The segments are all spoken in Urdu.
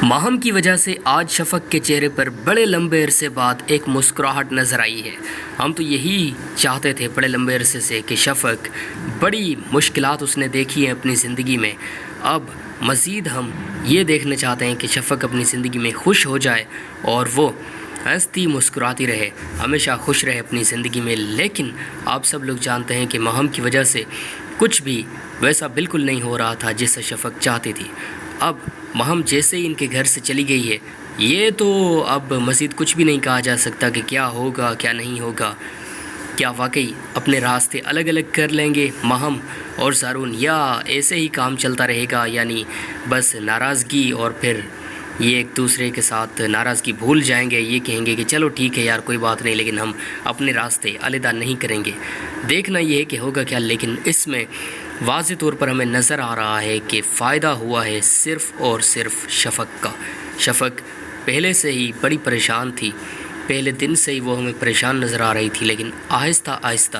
ماہم کی وجہ سے آج شفق کے چہرے پر بڑے لمبے عرصے بعد ایک مسکراہٹ نظر آئی ہے۔ ہم تو یہی چاہتے تھے بڑے لمبے عرصے سے کہ شفق، بڑی مشکلات اس نے دیکھی ہیں اپنی زندگی میں، اب مزید ہم یہ دیکھنا چاہتے ہیں کہ شفق اپنی زندگی میں خوش ہو جائے اور وہ ہنستی مسکراتی رہے، ہمیشہ خوش رہے اپنی زندگی میں۔ لیکن آپ سب لوگ جانتے ہیں کہ ماہم کی وجہ سے کچھ بھی ویسا بالکل نہیں ہو رہا تھا جیسا شفق چاہتی تھی۔ اب ماہم جیسے ہی ان کے گھر سے چلی گئی ہے، یہ تو اب مزید کچھ بھی نہیں کہا جا سکتا کہ کیا ہوگا کیا نہیں ہوگا۔ کیا واقعی اپنے راستے الگ الگ کر لیں گے ماہم اور زارون، یا ایسے ہی کام چلتا رہے گا، یعنی بس ناراضگی، اور پھر یہ ایک دوسرے کے ساتھ ناراضگی بھول جائیں گے، یہ کہیں گے کہ چلو ٹھیک ہے یار کوئی بات نہیں، لیکن ہم اپنے راستے علیحدہ نہیں کریں گے۔ دیکھنا یہ ہے کہ ہوگا کیا، لیکن اس میں واضح طور پر ہمیں نظر آ رہا ہے کہ فائدہ ہوا ہے صرف اور صرف شفق کا۔ شفق پہلے سے ہی بڑی پریشان تھی، پہلے دن سے ہی وہ ہمیں پریشان نظر آ رہی تھی، لیکن آہستہ آہستہ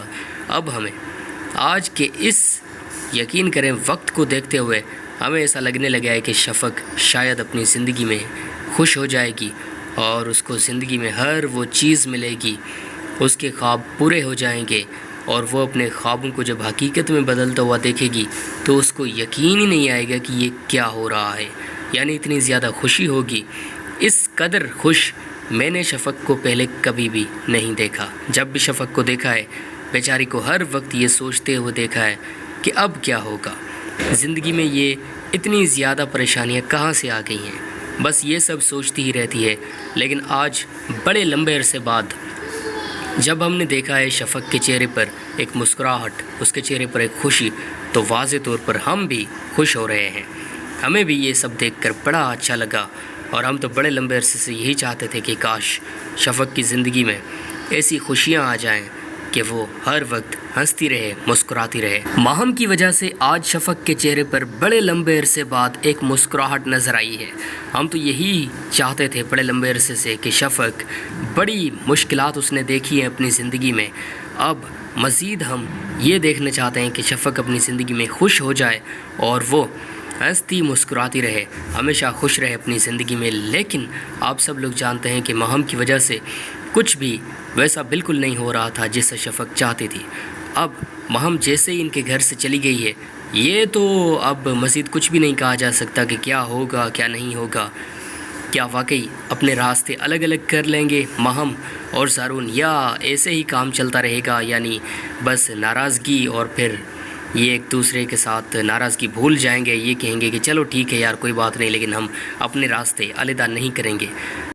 اب ہمیں آج کے اس یقین کریں وقت کو دیکھتے ہوئے ہمیں ایسا لگنے لگا ہے کہ شفق شاید اپنی زندگی میں خوش ہو جائے گی اور اس کو زندگی میں ہر وہ چیز ملے گی، اس کے خواب پورے ہو جائیں گے، اور وہ اپنے خوابوں کو جب حقیقت میں بدلتا ہوا دیکھے گی تو اس کو یقین ہی نہیں آئے گا کہ یہ کیا ہو رہا ہے، یعنی اتنی زیادہ خوشی ہوگی۔ اس قدر خوش میں نے شفق کو پہلے کبھی بھی نہیں دیکھا۔ جب بھی شفق کو دیکھا ہے، بیچاری کو ہر وقت یہ سوچتے ہوئے دیکھا ہے کہ اب کیا ہوگا، زندگی میں یہ اتنی زیادہ پریشانیاں کہاں سے آ گئی ہیں، بس یہ سب سوچتی ہی رہتی ہے۔ لیکن آج بڑے لمبے عرصے بعد جب ہم نے دیکھا ہے شفق کے چہرے پر ایک مسکراہٹ، اس کے چہرے پر ایک خوشی، تو واضح طور پر ہم بھی خوش ہو رہے ہیں۔ ہمیں بھی یہ سب دیکھ کر بڑا اچھا لگا، اور ہم تو بڑے لمبے عرصے سے یہی چاہتے تھے کہ کاش شفق کی زندگی میں ایسی خوشیاں آ جائیں کہ وہ ہر وقت ہنستی رہے، مسکراتی رہے۔ ماہم کی وجہ سے آج شفق کے چہرے پر بڑے لمبے عرصے بعد ایک مسکراہٹ نظر آئی ہے۔ ہم تو یہی چاہتے تھے بڑے لمبے عرصے سے کہ شفق، بڑی مشکلات اس نے دیکھی ہیں اپنی زندگی میں، اب مزید ہم یہ دیکھنا چاہتے ہیں کہ شفق اپنی زندگی میں خوش ہو جائے اور وہ ہنستی مسکراتی رہے، ہمیشہ خوش رہے اپنی زندگی میں۔ لیکن آپ سب لوگ جانتے ہیں کہ ماہم کی وجہ سے کچھ بھی ویسا بالکل نہیں ہو رہا تھا جیسا شفق چاہتی تھی۔ اب ماہم جیسے ہی ان کے گھر سے چلی گئی ہے، یہ تو اب مزید کچھ بھی نہیں کہا جا سکتا کہ کیا ہوگا کیا نہیں ہوگا۔ کیا واقعی اپنے راستے الگ الگ کر لیں گے ماہم اور زارون، یا ایسے ہی کام چلتا رہے گا، یعنی بس ناراضگی، اور پھر یہ ایک دوسرے کے ساتھ ناراضگی بھول جائیں گے، یہ کہیں گے کہ چلو ٹھیک ہے یار کوئی بات نہیں، لیکن ہم اپنے راستے علیحدہ نہیں کریں گے۔